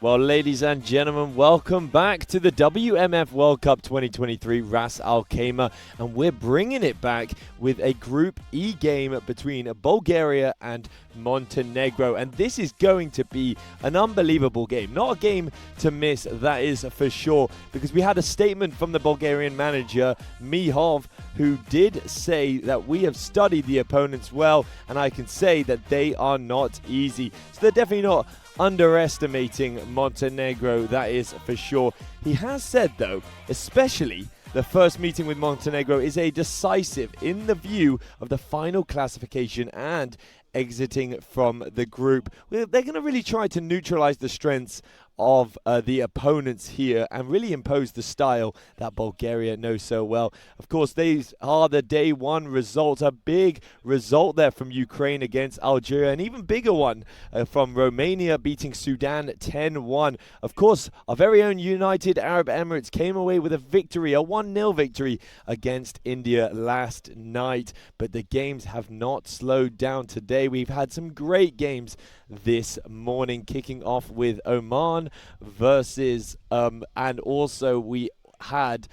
Well, ladies and gentlemen, welcome back to the WMF World Cup 2023 Ras Al Khaimah, and we're bringing it back with a Group E game between Bulgaria and Montenegro, and this is going to be an unbelievable game. Not a game to miss, that is for sure, because we had a statement from the Bulgarian manager, Mihov, who did say that we have studied the opponents well, and I can say that they are not easy. So they're definitely not underestimating Montenegro, that is for sure. He has said, though, especially the first meeting with Montenegro is a decisive in the view of the final classification and exiting from the group. They're going to really try to neutralize the strengths of the opponents here and really impose the style that Bulgaria knows so well. Of course, these are the day one results. A big result there from Ukraine against Algeria, an even bigger one from Romania beating Sudan 10-1. Of course, our very own United Arab Emirates came away with a victory, a 1-0 victory against India last night. But the games have not slowed down today. We've had some great games this morning, kicking off with Oman versus and also we had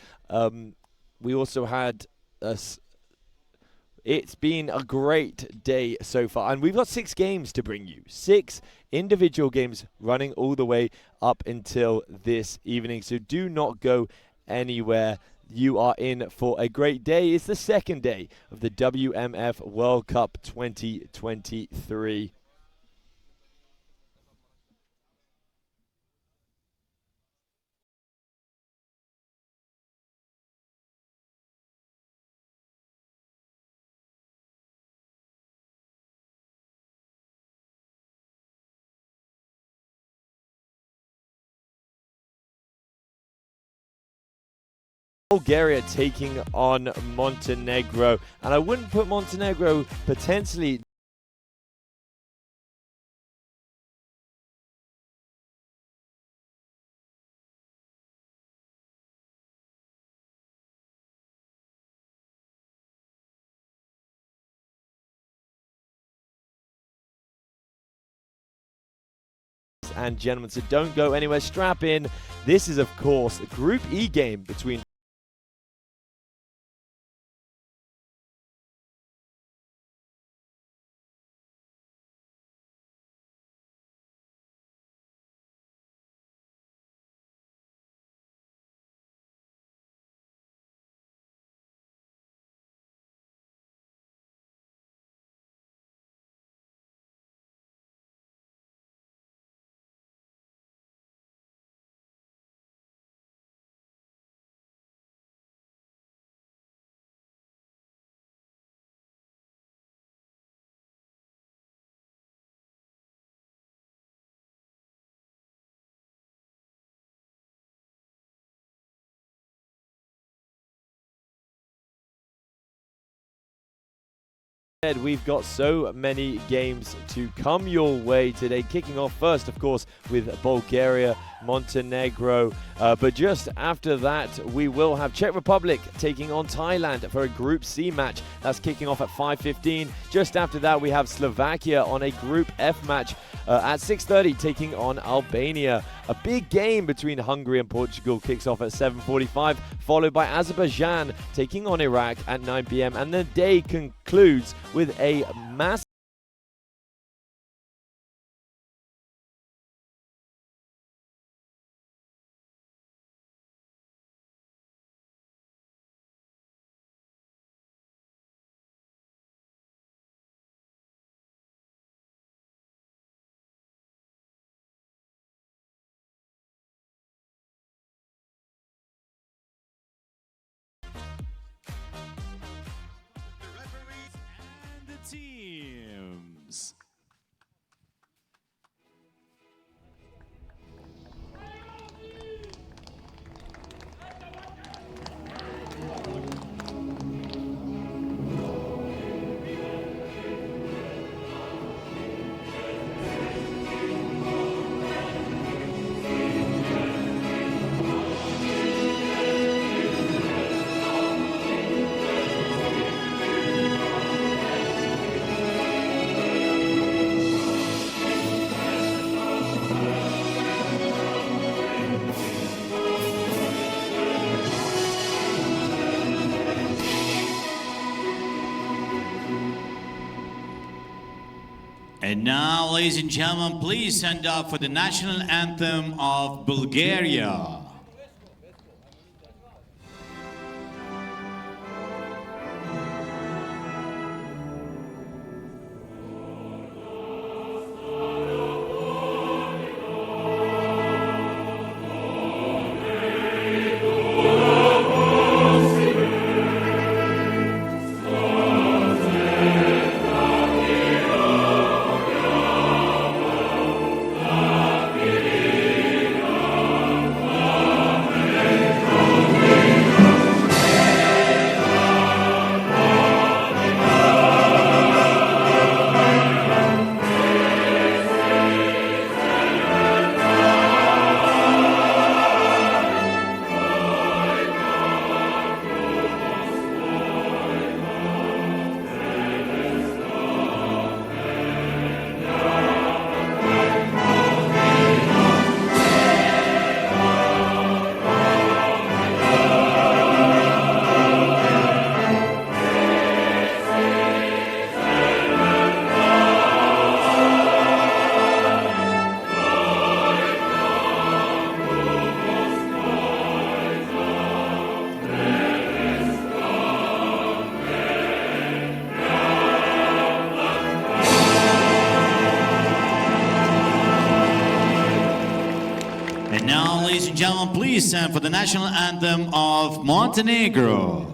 it's been a great day so far, and we've got 6 games to bring you, 6 individual games running all the way up until this evening, so do not go anywhere. You are in for a great day. It's the second day of the WMF World Cup 2023. Bulgaria taking on Montenegro, and I wouldn't put Montenegro potentially and gentlemen, so don't go anywhere, strap in. This is of course a Group E game between we've got so many games to come your way today, kicking off first, of course, with Bulgaria, Montenegro, but just after that we will have Czech Republic taking on Thailand for a Group C match. That's kicking off at 5:15. Just after that we have Slovakia on a Group F match at 6:30 taking on Albania. A big game between Hungary and Portugal kicks off at 7:45, followed by Azerbaijan taking on Iraq at 9 p.m. and the day concludes with a massive teams. And now, ladies and gentlemen, please stand up for the national anthem of Bulgaria. And now, ladies and gentlemen, please stand for the national anthem of Montenegro.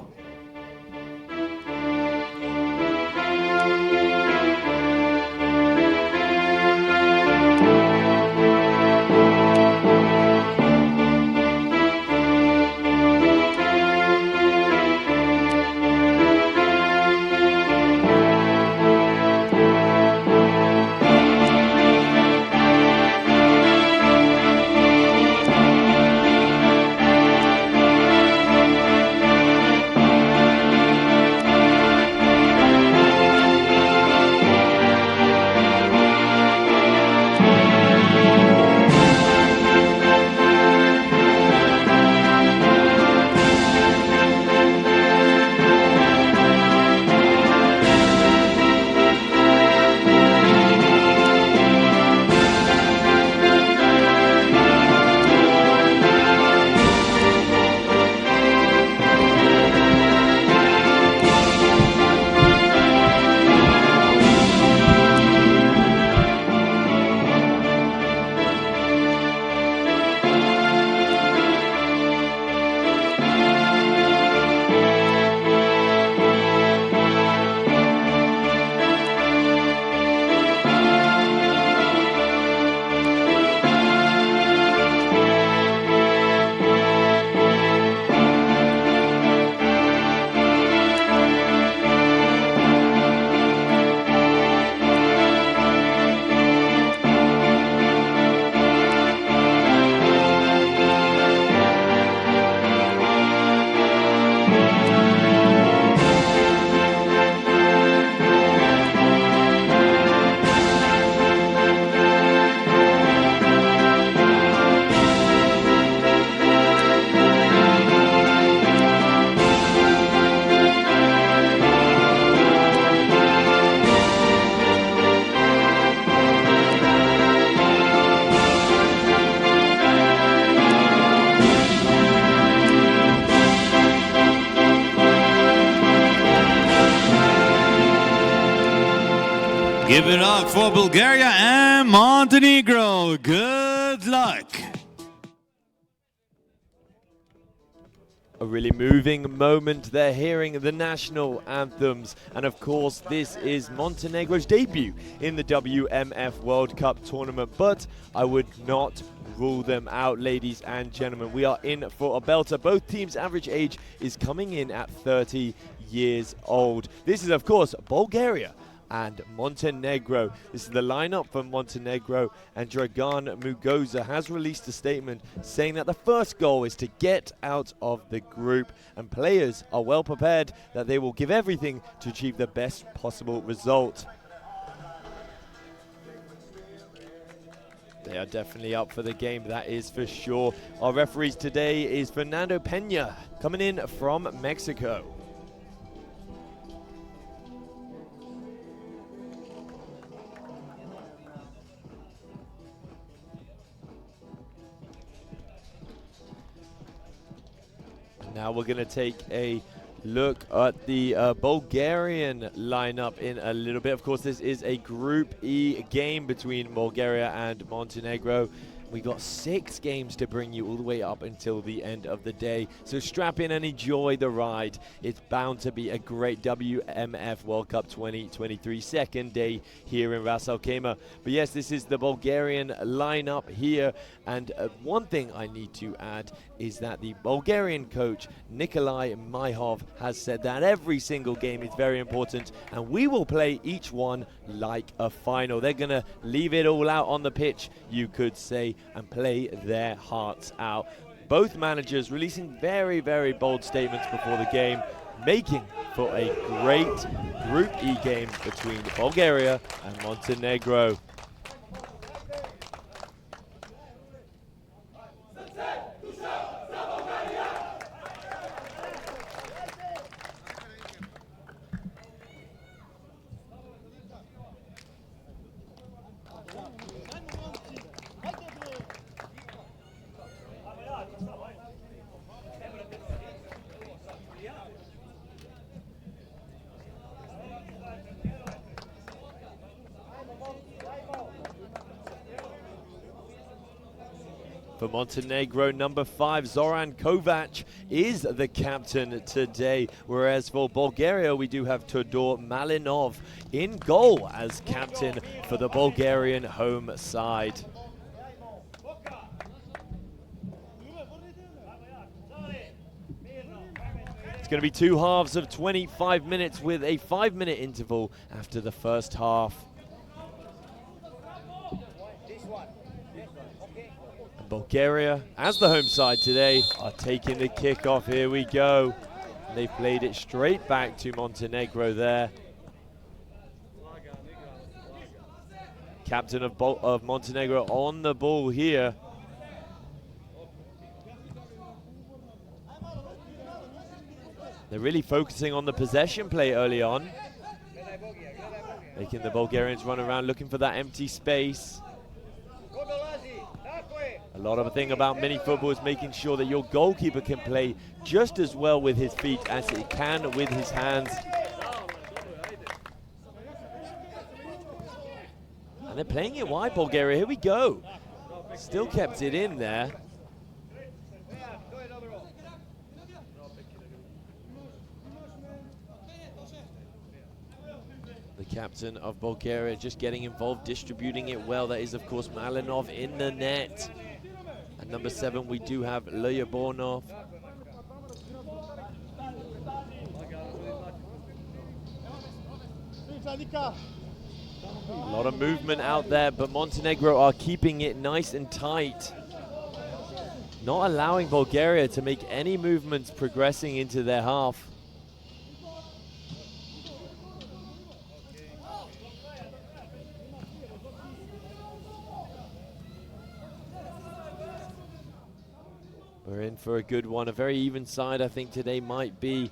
Give it up for Bulgaria and Montenegro. Good luck. A really moving moment. They're hearing the national anthems. And of course, this is Montenegro's debut in the WMF World Cup tournament. But I would not rule them out, ladies and gentlemen. We are in for a belter. Both teams' average age is coming in at 30 years old. This is, of course, Bulgaria and Montenegro. This is the lineup for Montenegro, and Dragan Mugoza has released a statement saying that the first goal is to get out of the group, and players are well prepared that they will give everything to achieve the best possible result. They are definitely up for the game, that is for sure. Our referees today is Fernando Pena, coming in from Mexico. Now we're going to take a look at the Bulgarian lineup in a little bit. Of course, this is a Group E game between Bulgaria and Montenegro. We got 6 games to bring you all the way up until the end of the day. So strap in and enjoy the ride. It's bound to be a great WMF World Cup 2023 second day here in Ras Al Khaimah. But yes, this is the Bulgarian lineup here. And one thing I need to add is that the Bulgarian coach, Nikolai Myhov, has said that every single game is very important and we will play each one like a final. They're going to leave it all out on the pitch, you could say, and play their hearts out. Both managers releasing very, very bold statements before the game, making for a great Group E game between Bulgaria and Montenegro. For Montenegro, number 5, Zoran Kovac is the captain today. Whereas for Bulgaria, we do have Todor Malinov in goal as captain for the Bulgarian home side. It's going to be 2 halves of 25 minutes with a 5-minute interval after the first half. Bulgaria, as the home side today, are taking the kickoff. Here we go. They played it straight back to Montenegro there. Captain of Montenegro on the ball here. They're really focusing on the possession play early on, making the Bulgarians run around looking for that empty space. A lot of the thing about mini football is making sure that your goalkeeper can play just as well with his feet as he can with his hands. And they're playing it wide, Bulgaria. Here we go. Still kept it in there. The captain of Bulgaria just getting involved, distributing it well. That is, of course, Malinov in the net. And number 7, we do have Lyobornov. A lot of movement out there, but Montenegro are keeping it nice and tight. Not allowing Bulgaria to make any movements progressing into their half. We're in for a good one. A very even side, I think, today might be.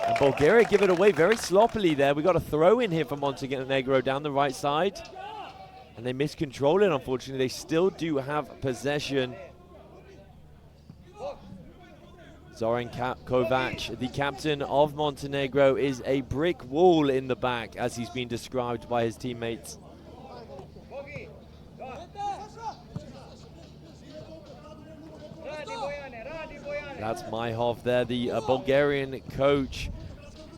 And Bulgaria give it away very sloppily there. We got a throw in here for Montenegro down the right side. And they miscontrol it, unfortunately. They still do have possession. Zoran Kovac, the captain of Montenegro, is a brick wall in the back, as he's been described by his teammates. That's Myhov there, the Bulgarian coach,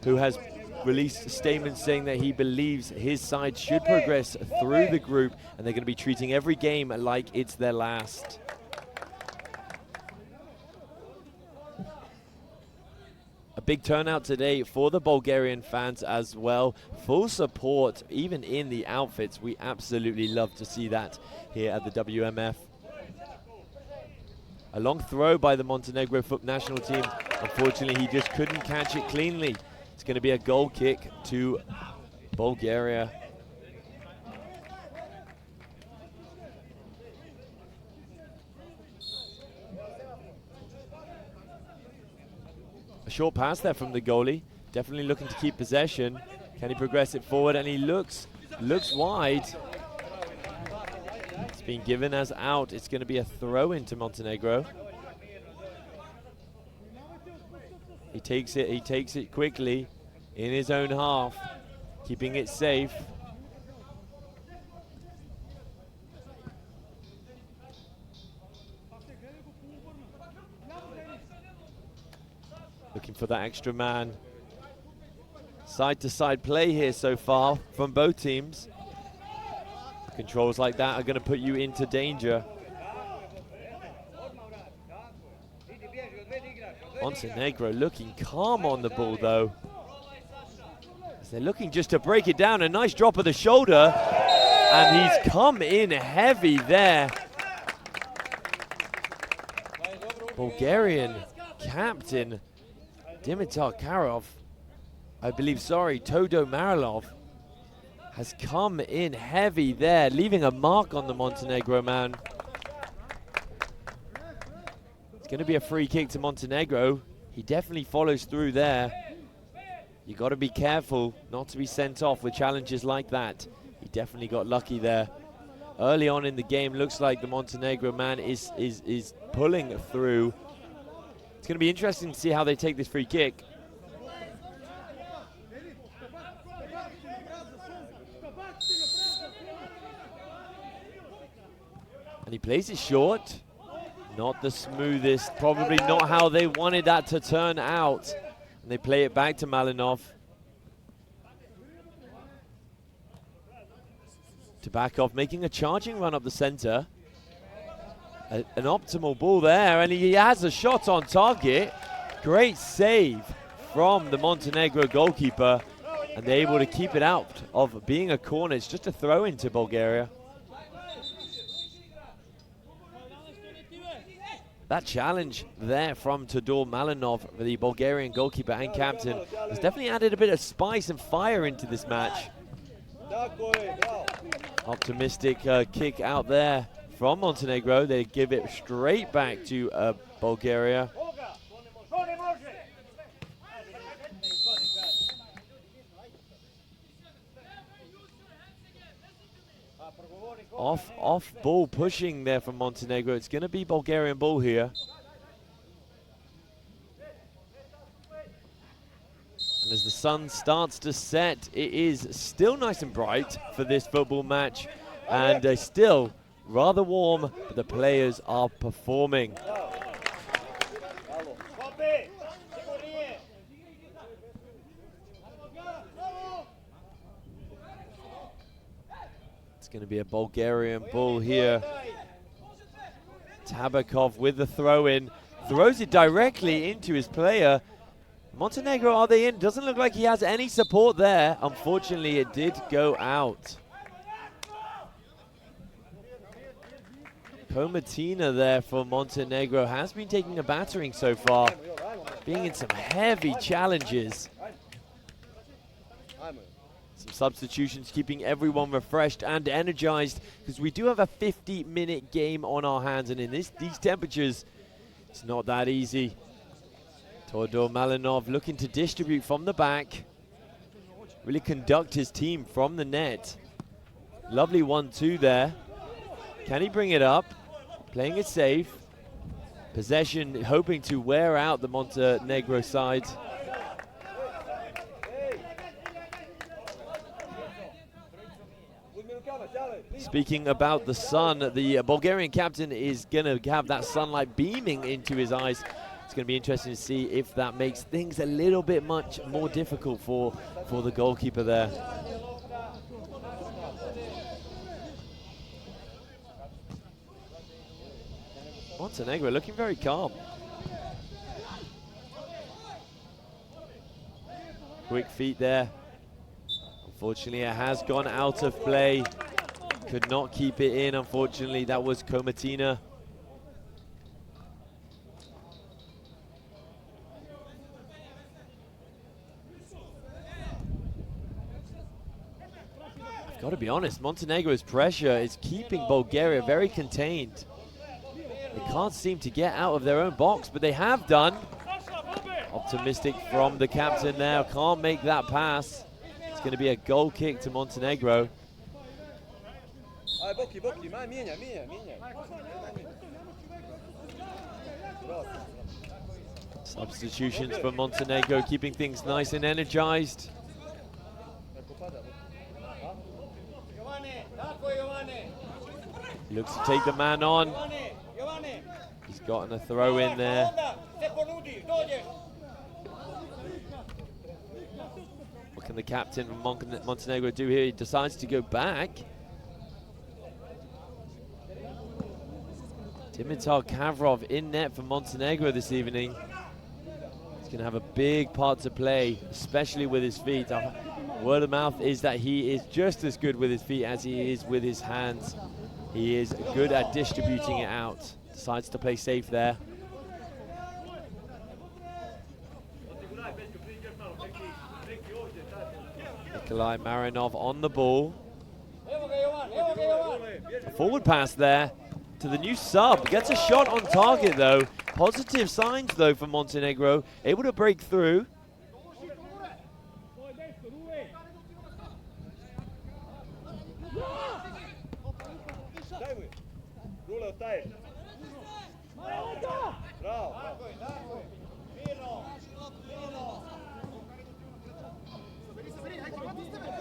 who has released statements saying that he believes his side should progress through the group and they're going to be treating every game like it's their last. A big turnout today for the Bulgarian fans as well. Full support, even in the outfits. We absolutely love to see that here at the WMF. A long throw by the Montenegro national team. Unfortunately, he just couldn't catch it cleanly. It's going to be a goal kick to Bulgaria. A short pass there from the goalie. Definitely looking to keep possession. Can he progress it forward? And he looks wide. It's been given as out. It's going to be a throw into Montenegro. He takes it quickly in his own half, keeping it safe. Looking for that extra man. Side-to-side play here so far from both teams. Controls like that are going to put you into danger. Montenegro looking calm on the ball though. As they're looking just to break it down. A nice drop of the shoulder. And he's come in heavy there. Bulgarian captain Dimitar Karov, Todo Marilov, has come in heavy there, leaving a mark on the Montenegro man. It's going to be a free kick to Montenegro. He definitely follows through there. You got to be careful not to be sent off with challenges like that. He definitely got lucky there. Early on in the game, looks like the Montenegro man is pulling through. It's going to be interesting to see how they take this free kick. And he plays it short. Not the smoothest, probably not how they wanted that to turn out. And they play it back to Malinov. To back off, making a charging run up the center. An optimal ball there, and he has a shot on target. Great save from the Montenegro goalkeeper. And they're able to keep it out of being a corner. It's just a throw into Bulgaria. That challenge there from Todor Malinov, the Bulgarian goalkeeper and captain, has definitely added a bit of spice and fire into this match. Optimistic kick out there from Montenegro. They give it straight back to Bulgaria. Off ball pushing there from Montenegro. It's going to be Bulgarian ball here. And as the sun starts to set, it is still nice and bright for this football match. And still rather warm, but the players are performing. It's going to be a Bulgarian ball here. Tabakov with the throw-in. Throws it directly into his player. Montenegro, are they in? Doesn't look like he has any support there. Unfortunately, it did go out. Komatina there for Montenegro has been taking a battering so far, being in some heavy challenges. Some substitutions keeping everyone refreshed and energized, because we do have a 50-minute game on our hands, and in these temperatures, it's not that easy. Todor Malinov looking to distribute from the back, really conduct his team from the net. Lovely 1-2 there. Can he bring it up? Playing it safe. Possession hoping to wear out the Montenegro side. Speaking about the sun, the Bulgarian captain is going to have that sunlight beaming into his eyes. It's going to be interesting to see if that makes things a little bit much more difficult for the goalkeeper there. Montenegro looking very calm. Quick feet there. Unfortunately, it has gone out of play. Could not keep it in, unfortunately. That was Komatina. I've got to be honest, Montenegro's pressure is keeping Bulgaria very contained. They can't seem to get out of their own box, but they have done. Optimistic from the captain now. Can't make that pass. It's going to be a goal kick to Montenegro. Substitutions for Montenegro, keeping things nice and energized. He looks to take the man on. He's gotten a throw in there. What can the captain of Montenegro do here? He decides to go back. Dimitar Kavrov in net for Montenegro this evening. He's going to have a big part to play, especially with his feet. Word of mouth is that he is just as good with his feet as he is with his hands. He is good at distributing it out. Decides to play safe there. Nikolai Marinov on the ball. A forward pass there to the new sub. Gets a shot on target though. Positive signs though for Montenegro. Able to break through.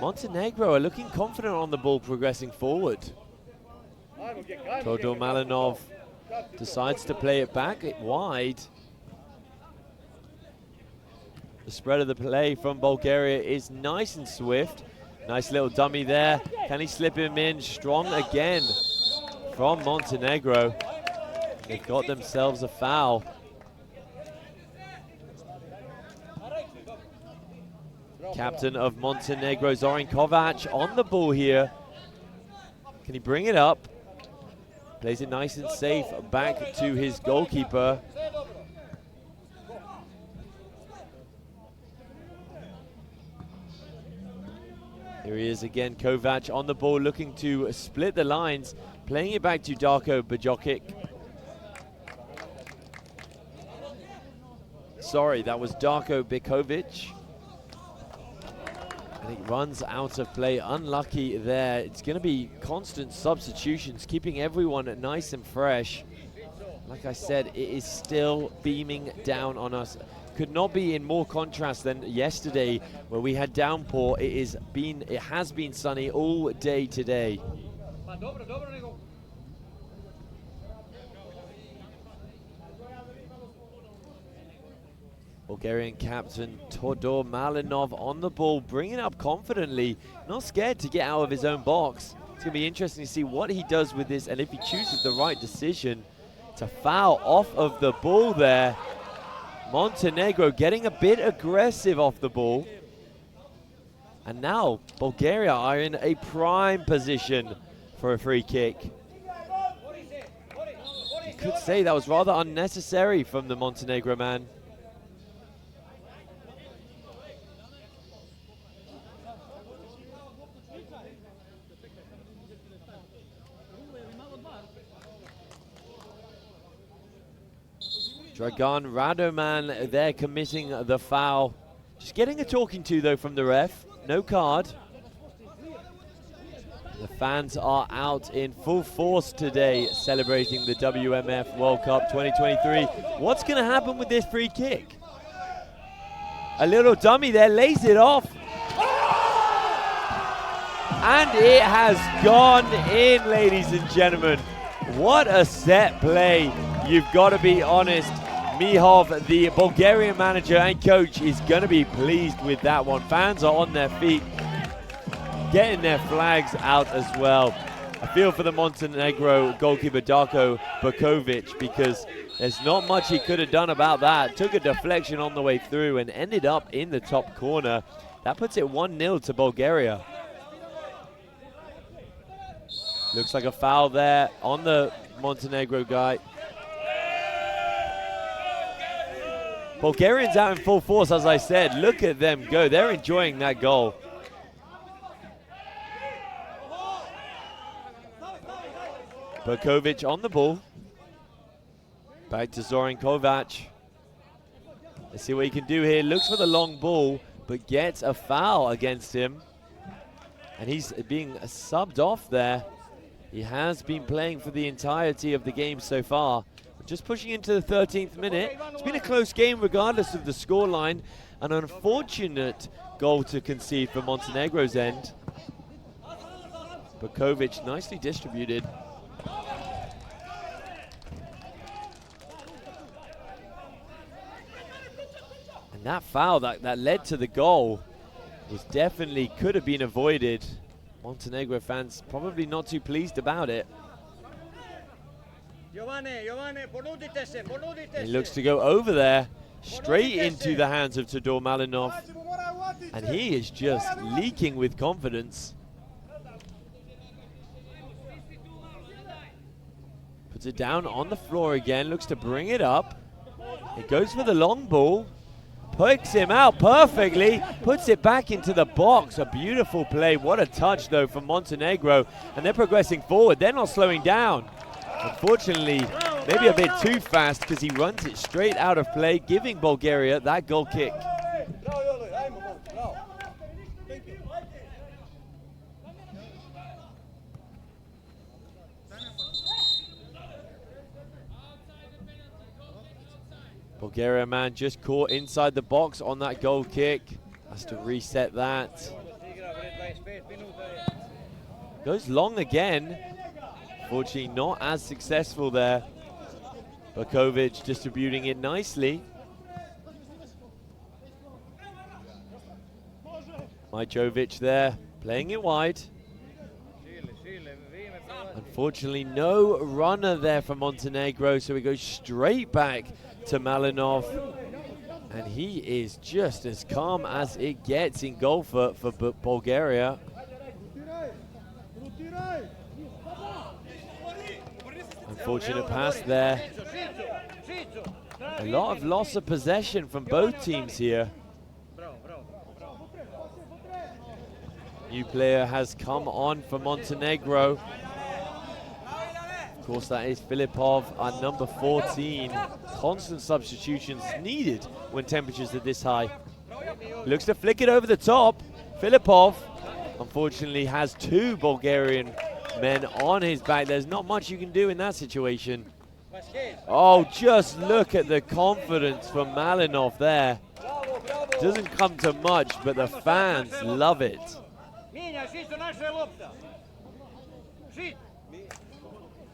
Montenegro are looking confident on the ball progressing forward. Todor Malinov decides to play it back wide. The spread of the play from Bulgaria is nice and swift. Nice little dummy there. Can he slip him in? Strong again from Montenegro. They've got themselves a foul. Captain of Montenegro, Zoran Kovac, on the ball here. Can he bring it up? Plays it nice and safe back to his goalkeeper. Here he is again, Kovac on the ball, looking to split the lines. Playing it back to Darko Bajokic. Sorry, that was Darko Bikovic. And it runs out of play. Unlucky there. It's going to be constant substitutions, keeping everyone nice and fresh. Like I said, it is still beaming down on us. Could not be in more contrast than yesterday, where we had downpour. It has been sunny all day today. Bulgarian captain Todor Malinov on the ball, bringing up confidently, not scared to get out of his own box. It's going to be interesting to see what he does with this and if he chooses the right decision to foul off of the ball there. Montenegro getting a bit aggressive off the ball. And now Bulgaria are in a prime position for a free kick. You could say that was rather unnecessary from the Montenegro man. Dragan Radoman there committing the foul. Just getting a talking to though from the ref. No card. The fans are out in full force today celebrating the WMF World Cup 2023. What's going to happen with this free kick? A little dummy there, lays it off. And it has gone in, ladies and gentlemen. What a set play. You've got to be honest. Mihov, the Bulgarian manager and coach, is going to be pleased with that one. Fans are on their feet, getting their flags out as well. I feel for the Montenegro goalkeeper Darko Bakovic, because there's not much he could have done about that. Took a deflection on the way through and ended up in the top corner. That puts it 1-0 to Bulgaria. Looks like a foul there on the Montenegro guy. Bulgarians out in full force, as I said. Look at them go. They're enjoying that goal. Bakovic on the ball. Back to Zoran Kovac. Let's see what he can do here. Looks for the long ball, but gets a foul against him. And he's being subbed off there. He has been playing for the entirety of the game so far. Just pushing into the 13th minute. It's been a close game regardless of the scoreline. An unfortunate goal to concede for Montenegro's end. Bukovic nicely distributed. And that foul that led to the goal was definitely could have been avoided. Montenegro fans probably not too pleased about it. He looks to go over there, straight into the hands of Todor Malinov. And he is just leaking with confidence. Puts it down on the floor again, looks to bring it up. It goes for the long ball. Picks him out perfectly, puts it back into the box. A beautiful play. What a touch, though, from Montenegro. And they're progressing forward. They're not slowing down. Unfortunately, maybe a bit too fast because he runs it straight out of play, giving Bulgaria that goal kick. Bulgaria man just caught inside the box on that goal kick. Has to reset that. Goes long again. Fortunately not as successful there. Bukovic distributing it nicely. Majkovic there, playing it wide. Unfortunately, no runner there for Montenegro, so he goes straight back to Malinov. And he is just as calm as it gets in goal for Bulgaria. Unfortunate pass there. A lot of loss of possession from both teams here. New player has come on for Montenegro. Of course, that is Filipov at number 14. Constant substitutions needed when temperatures are this high. Looks to flick it over the top. Filipov, unfortunately, has two Bulgarian men on his back. There's not much you can do in that situation. Oh, just look at the confidence from Malinov there. Doesn't come to much, but the fans love it.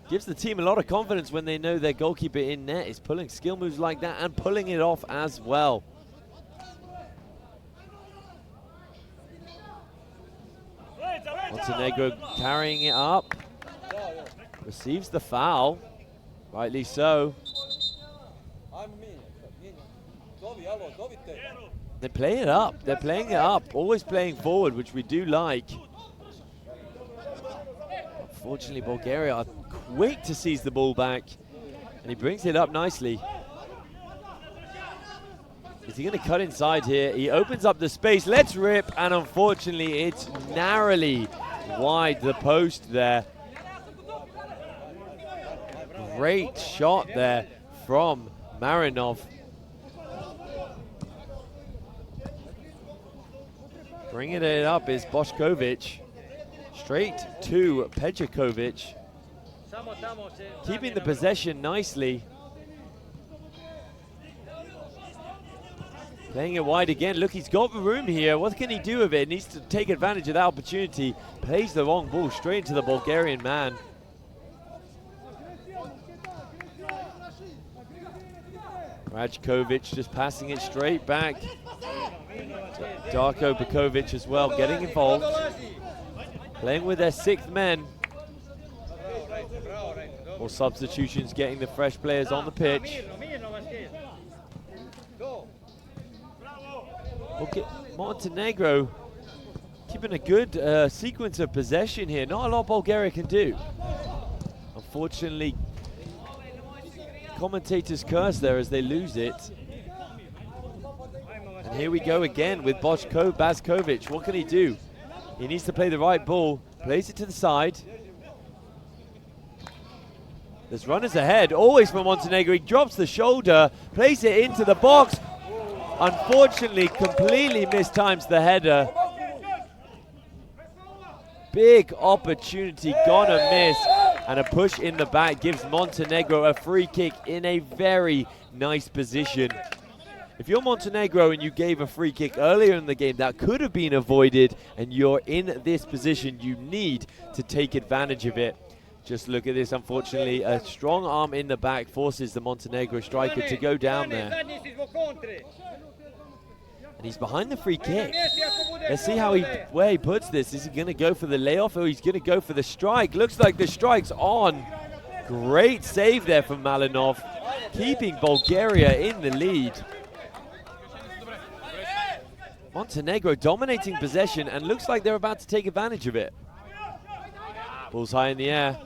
Gives the team a lot of confidence when they know their goalkeeper in net is pulling skill moves like that and pulling it off as well. Montenegro carrying it up. Receives the foul. Rightly so. They play it up. They're playing it up. Always playing forward, which we do like. Unfortunately, Bulgaria are quick to seize the ball back. And he brings it up nicely. Is he going to cut inside here? He opens up the space. Let's rip. And unfortunately, it's narrowly wide the post there. Great shot there from Marinov. Bringing it up is Bošković. Straight to Pejakovic. Keeping the possession nicely. Playing it wide again. Look, he's got the room here. What can he do with it? Needs to take advantage of that opportunity. Plays the wrong ball straight into the Bulgarian man. Rajkovic just passing it straight back. Darko Bukovic as well getting involved. Playing with their sixth men. More substitutions getting the fresh players on the pitch. Okay, Montenegro keeping a good sequence of possession here. Not a lot Bulgaria can do. Unfortunately, commentators curse there as they lose it. And here we go again with Bošković. What can he do? He needs to play the right ball. Plays it to the side. There's runners ahead, always from Montenegro. He drops the shoulder, plays it into the box. Unfortunately, completely mistimes the header. Big opportunity, gonna miss. And a push in the back gives Montenegro a free kick in a very nice position. If you're Montenegro and you gave a free kick earlier in the game, that could have been avoided, and you're in this position, you need to take advantage of it. Just look at this, unfortunately, a strong arm in the back forces the Montenegro striker to go down there. And he's behind the free kick. Let's see where he puts this. Is he going to go for the layoff, or he's going to go for the strike? Looks like the strike's on. Great save there from Malinov, keeping Bulgaria in the lead. Montenegro dominating possession, and looks like they're about to take advantage of it. Ball's high in the air.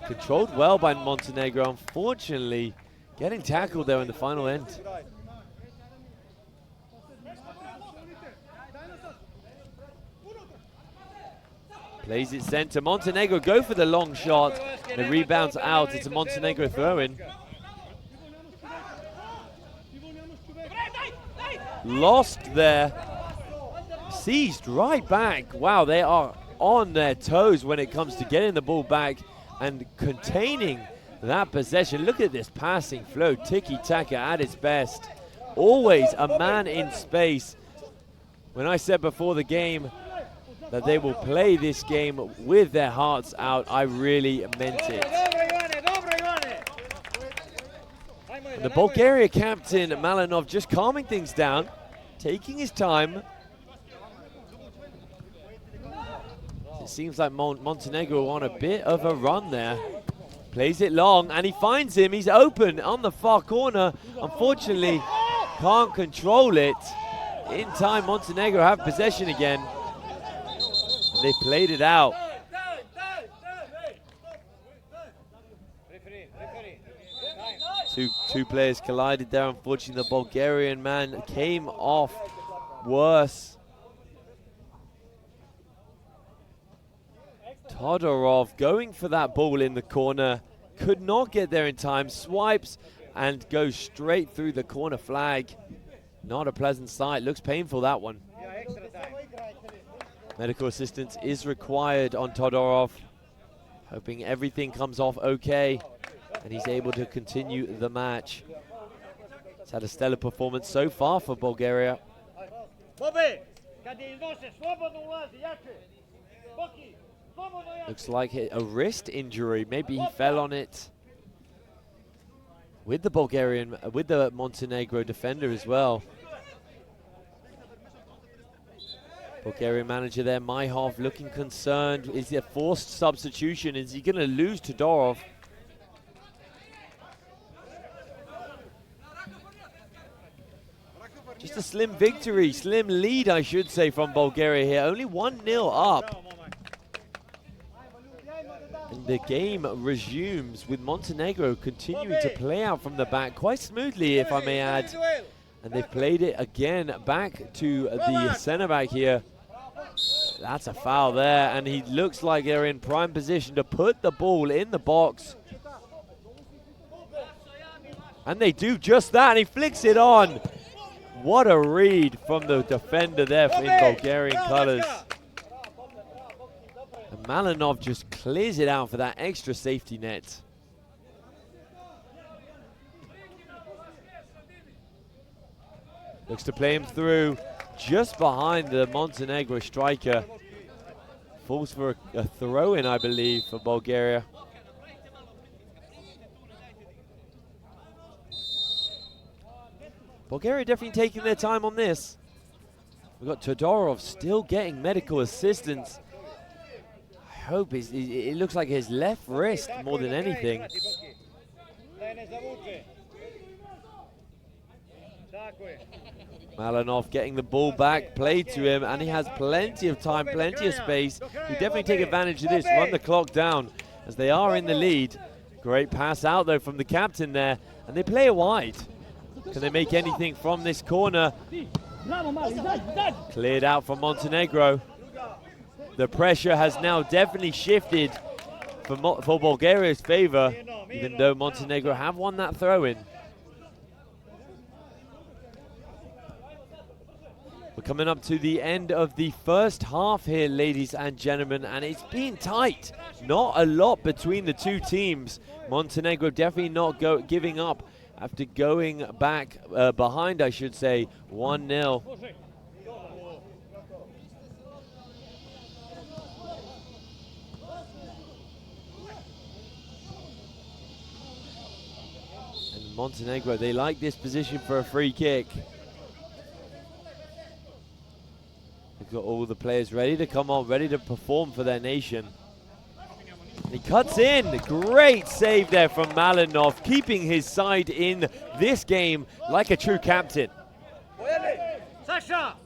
Controlled well by Montenegro. Unfortunately, getting tackled there in the final end. Plays it center. Montenegro go for the long shot. The rebound's out. It's a Montenegro throw-in. Lost there. Seized right back. Wow, they are on their toes when it comes to getting the ball back and containing that possession. Look at this passing flow. Tiki-taka at its best. Always a man in space. When I said before the game that they will play this game with their hearts out, I really meant it. And the Bulgaria captain, Malinov, just calming things down, taking his time. It seems like Montenegro on a bit of a run there. Plays it long, and he finds him. He's open on the far corner. Unfortunately, can't control it. In time, Montenegro have possession again. And they played it out. Two players collided there. Unfortunately, the Bulgarian man came off worse. Todorov going for that ball in the corner. Could not get there in time. Swipes and goes straight through the corner flag. Not a pleasant sight. Looks painful, that one. Medical assistance is required on Todorov. Hoping everything comes off okay and he's able to continue the match. He's had a stellar performance so far for Bulgaria. Looks like a wrist injury. Maybe he fell on it. With the Montenegro defender as well. Bulgarian manager there, Myhov, looking concerned. Is it a forced substitution? Is he going to lose Todorov? Just a slim victory, slim lead, I should say, from Bulgaria here. Only 1-0 up. And the game resumes with Montenegro continuing to play out from the back quite smoothly, if I may add. And they've played it again back to the centre back here. That's a foul there, and he looks like they're in prime position to put the ball in the box. And they do just that, and he flicks it on. What a read from the defender there in Bulgarian colours. And Malinov just clears it out for that extra safety net. Looks to play him through just behind the Montenegro striker. Falls for a throw-in, I believe, for Bulgaria. Bulgaria definitely taking their time on this. We've got Todorov still getting medical assistance. I hope it looks like his left wrist more than anything. Malinov getting the ball back, played to him, and he has plenty of time, plenty of space. He definitely take advantage of this, run the clock down as they are in the lead. Great pass out though from the captain there, and they play it wide. Can they make anything from this corner? Cleared out from Montenegro. The pressure has now definitely shifted for Bulgaria's favor, even though Montenegro have won that throw-in. We're coming up to the end of the first half here, ladies and gentlemen, and it's been tight. Not a lot between the two teams. Montenegro definitely not giving up after going back behind, I should say, 1-0. And Montenegro, they like this position for a free kick. They've got all the players ready to come on, ready to perform for their nation. He cuts in. Great save there from Malinov, keeping his side in this game like a true captain.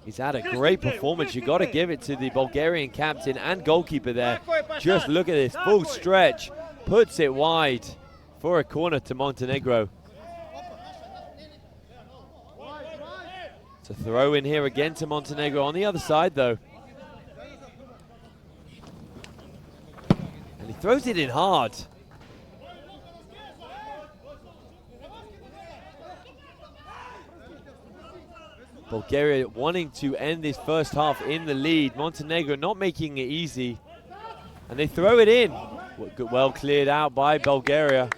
He's had a great performance. You got to give it to the Bulgarian captain and goalkeeper there. Just look at this full stretch. Puts it wide for a corner to Montenegro. It's a throw in here again to Montenegro on the other side though. And he throws it in hard. Bulgaria wanting to end this first half in the lead. Montenegro not making it easy. And they throw it in. Well cleared out by Bulgaria.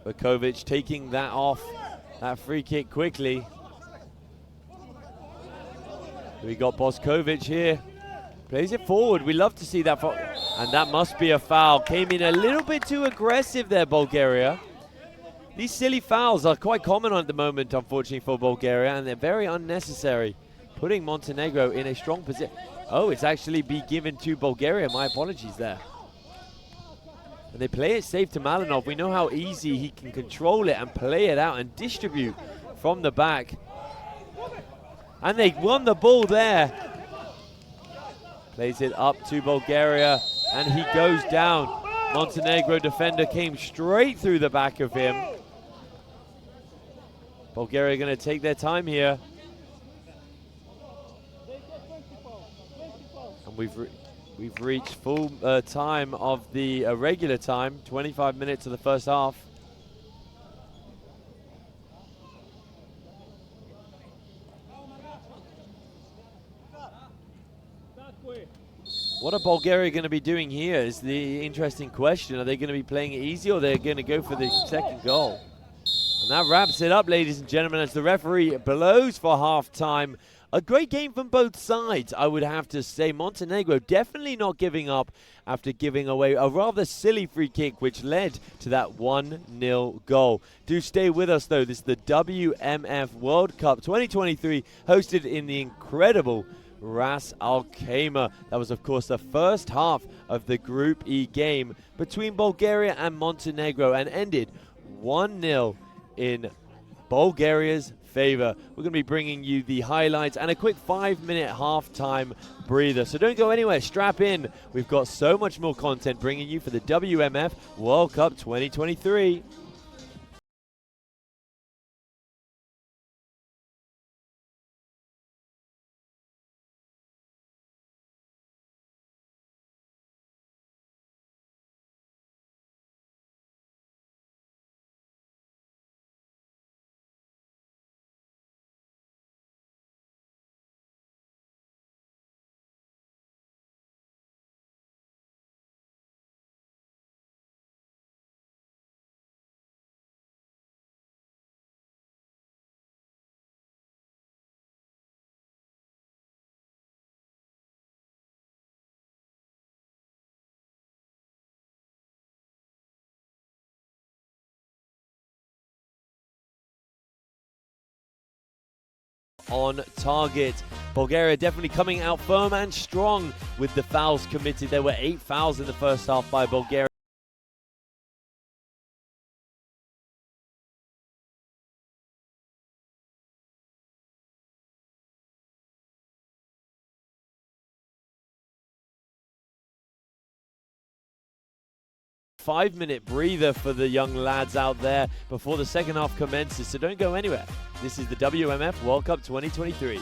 Vukovic taking that off, that free kick quickly. We got Boskovic here. Plays it forward. We love to see that. And that must be a foul. Came in a little bit too aggressive there, Bulgaria. These silly fouls are quite common at the moment, unfortunately, for Bulgaria, and they're very unnecessary, putting Montenegro in a strong position. Oh, it's actually be given to Bulgaria. My apologies there. And they play it safe to Malinov. We know how easy he can control it and play it out and distribute from the back. And they won the ball there. Plays it up to Bulgaria, and he goes down. Montenegro defender came straight through the back of him. Bulgaria going to take their time here. And we've reached full time of the regular time, 25 minutes of the first half. What are Bulgaria going to be doing here is the interesting question. Are they going to be playing it easy, or they're going to go for the second goal? And that wraps it up, ladies and gentlemen, as the referee blows for half-time. A great game from both sides, I would have to say. Montenegro definitely not giving up after giving away a rather silly free kick, which led to that 1-0 goal. Do stay with us, though. This is the WMF World Cup 2023, hosted in the incredible Ras Al Khaimah. That was, of course, the first half of the Group E game between Bulgaria and Montenegro, and ended 1-0 in Bulgaria's favor. We're going to be bringing you the highlights and a quick 5-minute halftime breather. So don't go anywhere. Strap in. We've got so much more content bringing you for the WMF World Cup 2023. On target. Bulgaria definitely coming out firm and strong with the fouls committed. There were 8 fouls in the first half by Bulgaria. Five-minute breather for the young lads out there before the second half commences, so don't go anywhere. This is the WMF World Cup 2023.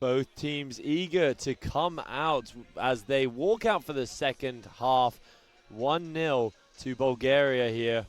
Both teams eager to come out as they walk out for the second half. 1-0 to Bulgaria here.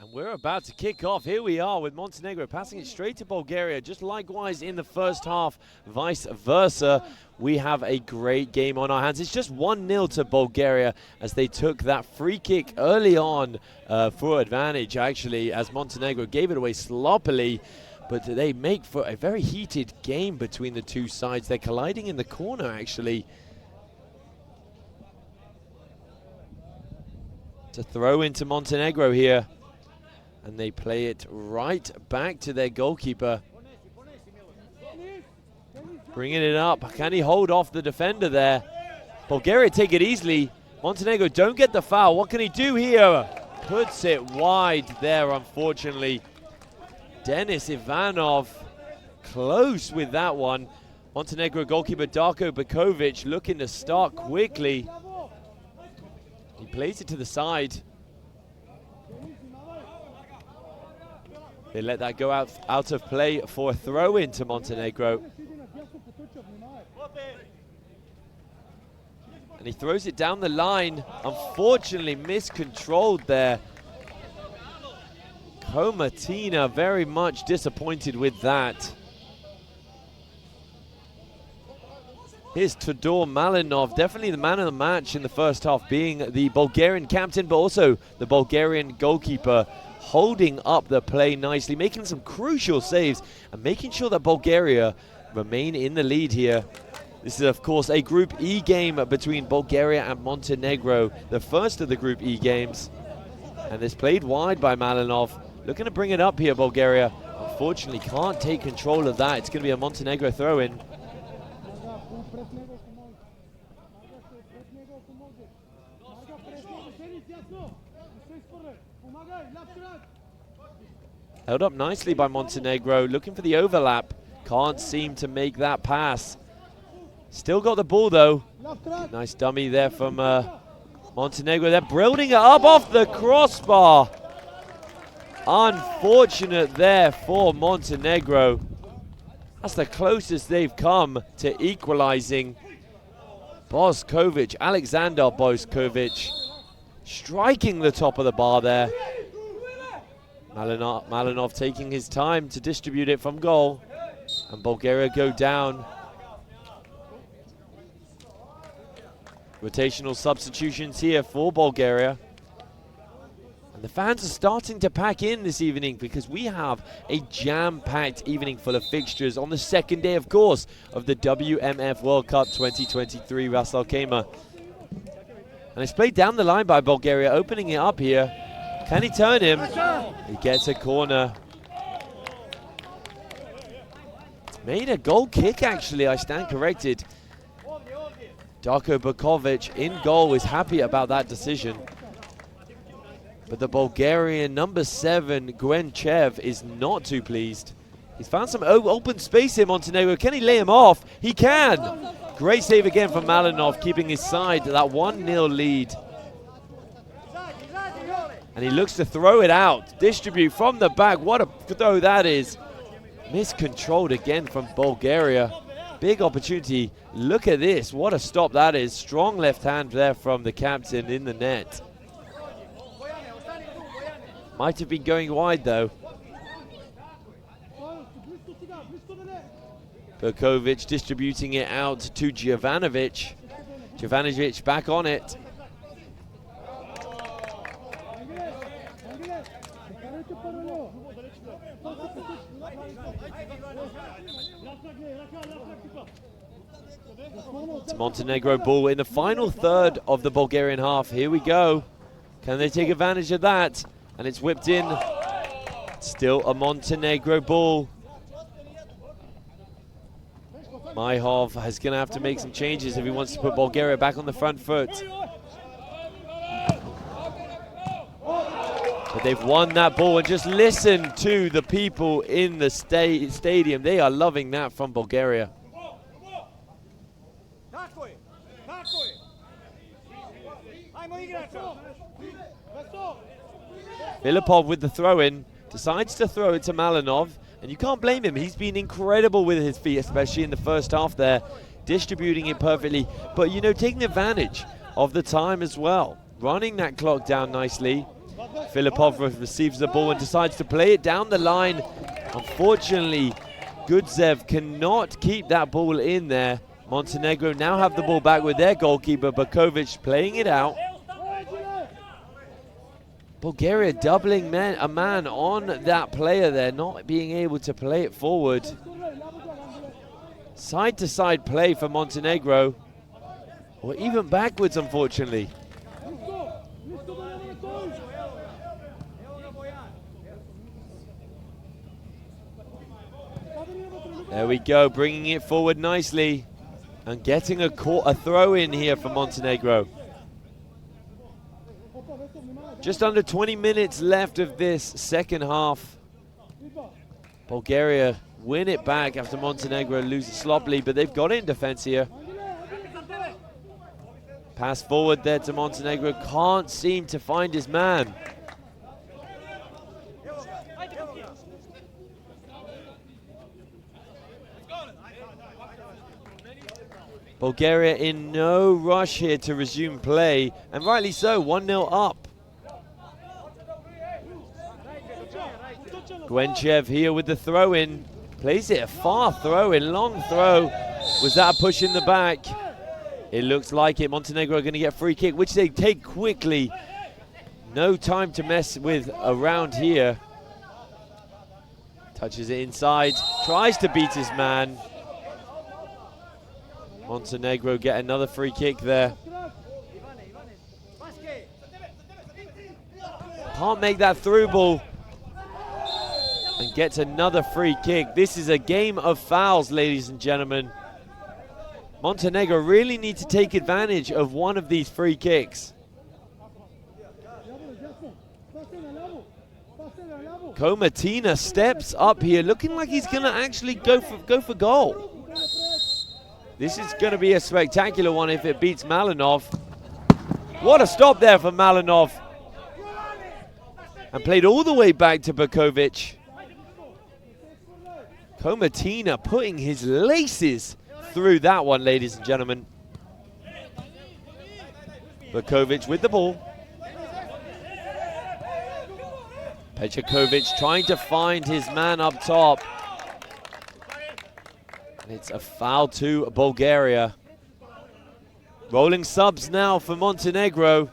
And we're about to kick off. Here we are with Montenegro passing it straight to Bulgaria, just likewise in the first half, vice versa. We have a great game on our hands. It's just 1-0 to Bulgaria as they took that free kick early on for advantage, actually, as Montenegro gave it away sloppily. But they make for a very heated game between the two sides. They're colliding in the corner, actually. To throw into Montenegro here. And they play it right back to their goalkeeper. Bringing it up. Can he hold off the defender there? Bulgaria take it easily. Montenegro don't get the foul. What can he do here? Puts it wide there, unfortunately. Denis Ivanov close with that one. Montenegro goalkeeper Darko Bakovic looking to start quickly. He plays it to the side. They let that go out of play for a throw-in to Montenegro. And he throws it down the line. Unfortunately miscontrolled there. Komatina very much disappointed with that. Here's Todor Malinov, definitely the man of the match in the first half, being the Bulgarian captain, but also the Bulgarian goalkeeper, holding up the play nicely, making some crucial saves and making sure that Bulgaria remain in the lead here. This is, of course, a Group E game between Bulgaria and Montenegro, the first of the Group E games. And it's played wide by Malinov. Looking to bring it up here, Bulgaria. Unfortunately, can't take control of that. It's going to be a Montenegro throw-in. Held up nicely by Montenegro, looking for the overlap. Can't seem to make that pass. Still got the ball though. Nice dummy there from Montenegro. They're building it up off the crossbar. Unfortunate there for Montenegro. That's the closest they've come to equalizing. Boskovic, Alexander Boskovic, striking the top of the bar there. Malinov taking his time to distribute it from goal. And Bulgaria go down. Rotational substitutions here for Bulgaria. And the fans are starting to pack in this evening because we have a jam-packed evening full of fixtures on the second day, of course, of the WMF World Cup 2023 Ras Al Khaimah. And it's played down the line by Bulgaria, opening it up here. Can he turn him? He gets a corner. It's made a goal kick, actually. I stand corrected. Darko Bakovic in goal is happy about that decision. But the Bulgarian number 7, Gwenchev, is not too pleased. He's found some open space here, Montenegro. Can he lay him off? He can! Great save again from Malinov, keeping his side to that 1-0 lead. And he looks to throw it out. Distribute from the back. What a throw that is. Miscontrolled again from Bulgaria. Big opportunity. Look at this. What a stop that is. Strong left hand there from the captain in the net. Might have been going wide though. Berkovic distributing it out to Jovanovic. Jovanovic back on it. It's Montenegro ball in the final third of the Bulgarian half. Here we go. Can they take advantage of that? And it's whipped in. Still a Montenegro ball. Myhov is going to have to make some changes if he wants to put Bulgaria back on the front foot. But they've won that ball, and just listen to the people in the stadium. They are loving that from Bulgaria. Filipov with the throw-in, decides to throw it to Malinov, and you can't blame him. He's been incredible with his feet, especially in the first half there, distributing it perfectly, but you know, taking advantage of the time as well, running that clock down nicely. Filipov receives the ball and decides to play it down the line. Unfortunately, Gudzev cannot keep that ball in there. Montenegro now have the ball back with their goalkeeper, Bakovic, playing it out. Bulgaria doubling a man on that player there, not being able to play it forward. Side-to-side play for Montenegro, or even backwards, unfortunately. There we go, bringing it forward nicely and getting a throw in here for Montenegro. Just under 20 minutes left of this second half. Bulgaria win it back after Montenegro loses sloppily, but they've got it in defense here. Pass forward there to Montenegro, can't seem to find his man. Bulgaria in no rush here to resume play, and rightly so, 1-0 up. Gwenchev here with the throw-in, plays it a far throw-in, long throw. Was that a push in the back? It looks like it. Montenegro are going to get a free kick, which they take quickly. No time to mess with around here. Touches it inside, tries to beat his man. Montenegro get another free kick there. Can't make that through ball. And gets another free kick. This is a game of fouls, ladies and gentlemen. Montenegro really need to take advantage of one of these free kicks. Komatina steps up here, looking like he's going to actually go for goal. This is going to be a spectacular one if it beats Malinov. What a stop there for Malinov. And played all the way back to Bakovic. Komatina putting his laces through that one, ladies and gentlemen. Bakovic with the ball. Pejakovic trying to find his man up top. And it's a foul to Bulgaria. Rolling subs now for Montenegro.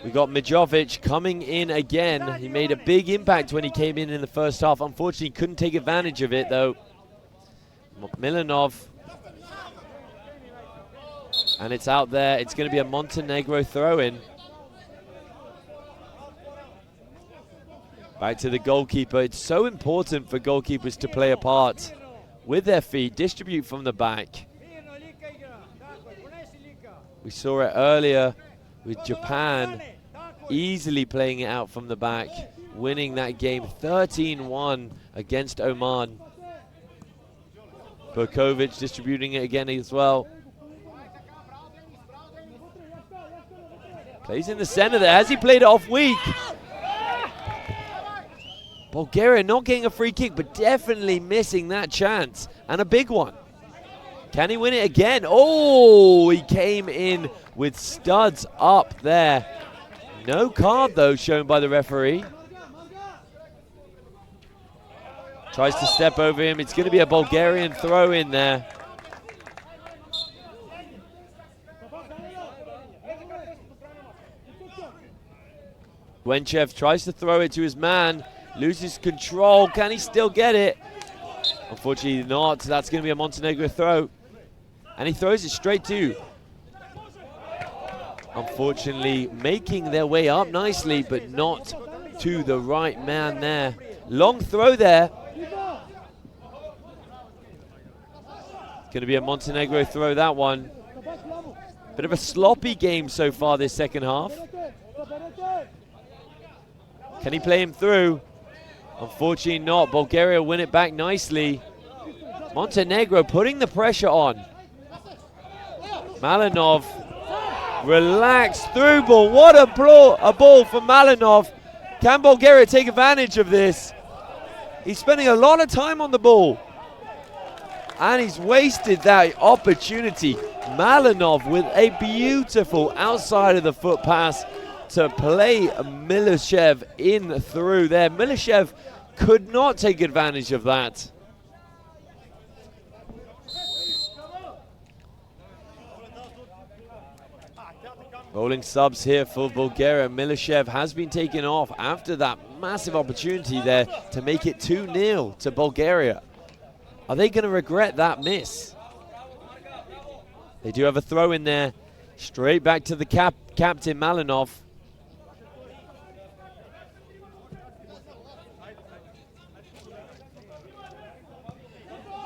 We got Mijovic coming in again. He made a big impact when he came in the first half. Unfortunately, couldn't take advantage of it, though. Milanov. And it's out there. It's going to be a Montenegro throw-in. Back to the goalkeeper. It's so important for goalkeepers to play a part with their feet, distribute from the back. We saw it earlier with Japan easily playing it out from the back, winning that game 13-1 against Oman. Bakovic distributing it again as well. Plays in the center there. Has he played it off weak? Bulgaria not getting a free kick, but definitely missing that chance. And a big one. Can he win it again? Oh, he came in with studs up there. No card, though, shown by the referee. Tries to step over him. It's going to be a Bulgarian throw in there. Gwenchev tries to throw it to his man. Loses control. Can he still get it? Unfortunately not. That's going to be a Montenegro throw. And he throws it straight to. Unfortunately, making their way up nicely, but not to the right man there. Long throw there. Going to be a Montenegro throw, that one. Bit of a sloppy game so far this second half. Can he play him through? Unfortunately not. Bulgaria win it back nicely. Montenegro putting the pressure on. Malinov, relaxed through ball. What a ball from Malinov. Can Bulgaria take advantage of this? He's spending a lot of time on the ball. And he's wasted that opportunity. Malinov with a beautiful outside of the foot pass to play Milishev in through there. Milishev could not take advantage of that. Rolling subs here for Bulgaria. Milishev has been taken off after that massive opportunity there to make it 2-0 to Bulgaria. Are they going to regret that miss? They do have a throw in there. Straight back to the captain, Malinov.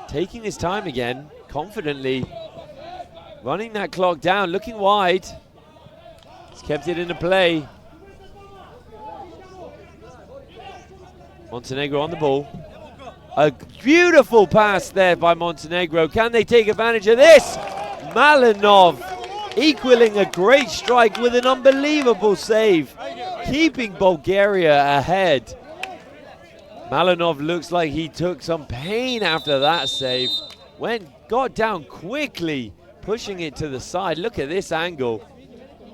Taking his time again, confidently. Running that clock down, looking wide. He's kept it into play. Montenegro on the ball. A beautiful pass there by Montenegro. Can they take advantage of this? Malinov equaling a great strike with an unbelievable save, keeping Bulgaria ahead. Malinov looks like he took some pain after that save. Got down quickly, pushing it to the side. Look at this angle.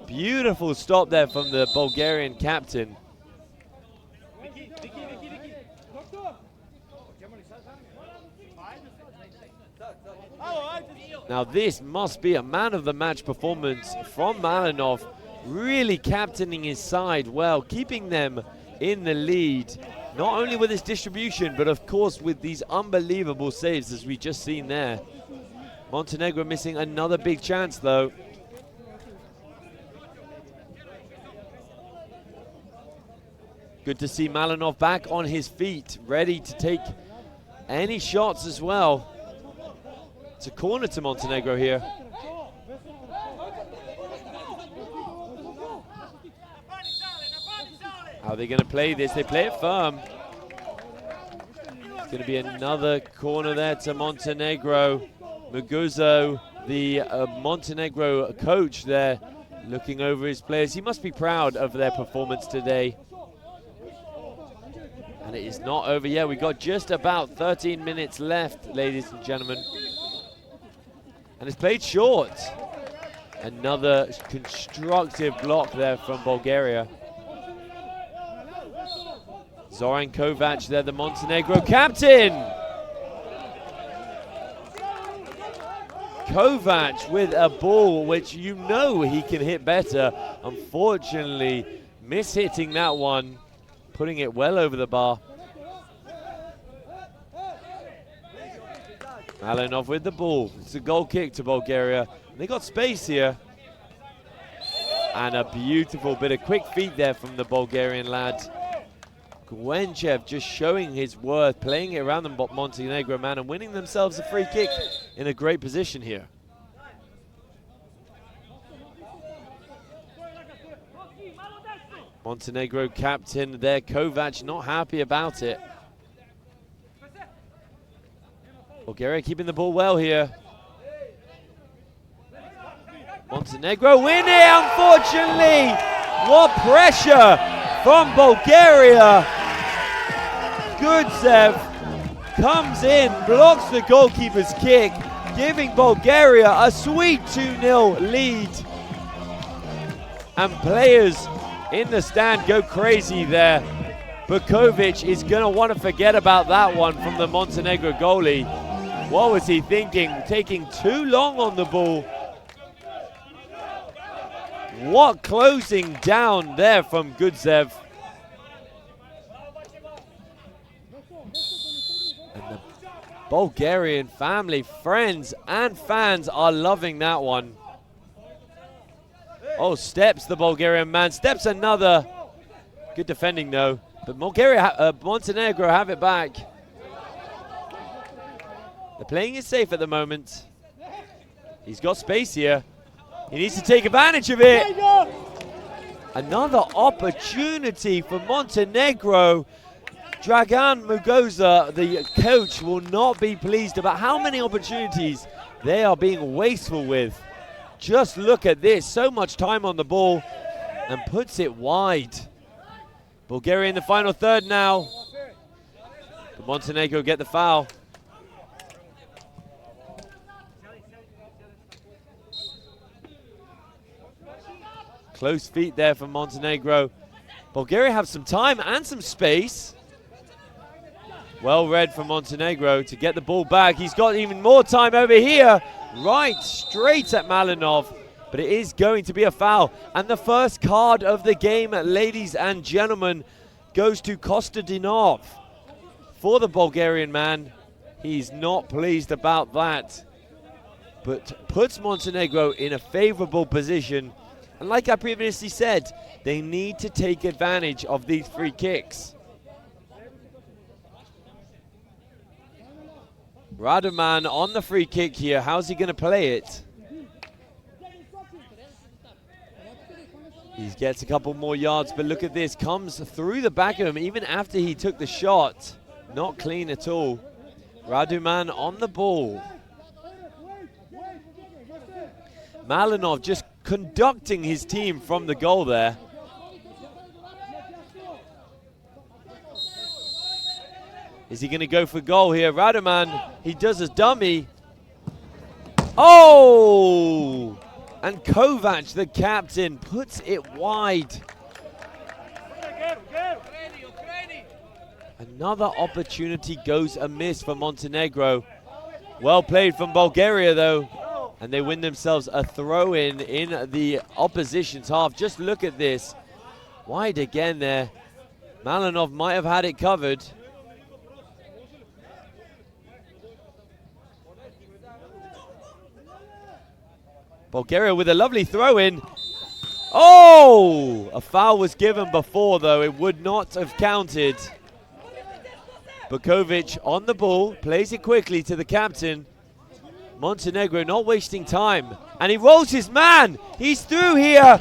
Beautiful stop there from the Bulgarian captain. Now this must be a man of the match performance from Malinov, really captaining his side well, keeping them in the lead, not only with his distribution, but of course with these unbelievable saves as we just seen there. Montenegro missing another big chance though. Good to see Malinov back on his feet, ready to take any shots as well. It's a corner to Montenegro here. How are they going to play this? They play it firm. It's going to be another corner there to Montenegro. Muguzo, the Montenegro coach there, looking over his players. He must be proud of their performance today. And it is not over yet. We've got just about 13 minutes left, ladies and gentlemen. And it's played short. Another constructive block there from Bulgaria. Zoran Kovac there, the Montenegro captain. Kovac with a ball which you know he can hit better. Unfortunately, mishitting that one, putting it well over the bar. Malinov with the ball. It's a goal kick to Bulgaria. They got space here. And a beautiful bit of quick feet there from the Bulgarian lad. Gwenchev just showing his worth, playing it around the Montenegro man and winning themselves a free kick in a great position here. Montenegro captain there, Kovac, not happy about it. Bulgaria keeping the ball well here. Montenegro win it, unfortunately. What pressure from Bulgaria. Gudzev comes in, blocks the goalkeeper's kick, giving Bulgaria a sweet 2-0 lead. And players in the stand go crazy there. Bukovic is going to want to forget about that one from the Montenegro goalie. What was he thinking? Taking too long on the ball. What closing down there from Gudzev. And the Bulgarian family, friends and fans are loving that one. Oh, steps the Bulgarian man. Steps another. Good defending though. But Montenegro have it back. They're playing it safe at the moment. He's got space here. He needs to take advantage of it. Another opportunity for Montenegro. Dragan Mugoza, the coach, will not be pleased about how many opportunities they are being wasteful with. Just look at this, so much time on the ball, and puts it wide. Bulgaria in the final third now. But Montenegro get the foul. Close feet there for Montenegro. Bulgaria have some time and some space. Well read from Montenegro to get the ball back. He's got even more time over here. Right, straight at Malinov. But it is going to be a foul. And the first card of the game, ladies and gentlemen, goes to Kostadinov. For the Bulgarian man, he's not pleased about that. But puts Montenegro in a favorable position. And like I previously said, they need to take advantage of these free kicks. Radoman on the free kick here. How's he going to play it? He gets a couple more yards, but look at this. Comes through the back of him even after he took the shot. Not clean at all. Radoman on the ball. Malinov just conducting his team from the goal there. Is he going to go for goal here? Radoman, he does a dummy. Oh! And Kovac, the captain, puts it wide. Another opportunity goes amiss for Montenegro. Well played from Bulgaria, though. And they win themselves a throw-in in the opposition's half. Just look at this. Wide again there. Malinov might have had it covered. Bulgaria with a lovely throw-in. Oh! A foul was given before, though. It would not have counted. Bukovic on the ball. Plays it quickly to the captain. Montenegro not wasting time. And he rolls his man. He's through here.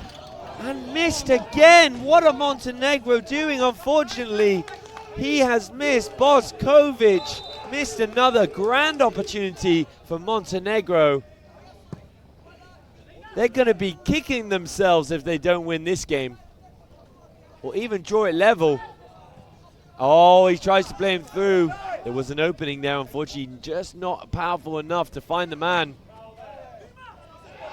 And missed again. What are Montenegro doing? Unfortunately, he has missed. Boskovic missed another grand opportunity for Montenegro. They're going to be kicking themselves if they don't win this game. Or even draw it level. Oh, he tries to play him through. There was an opening there, unfortunately, just not powerful enough to find the man.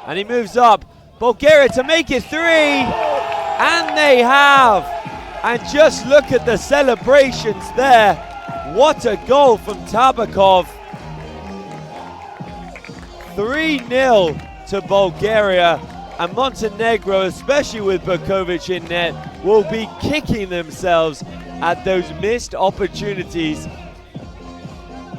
And he moves up. Bulgaria to make it 3. And they have. And just look at the celebrations there. What a goal from Tabakov. 3-0 to Bulgaria. And Montenegro, especially with Bukovic in net, will be kicking themselves at those missed opportunities.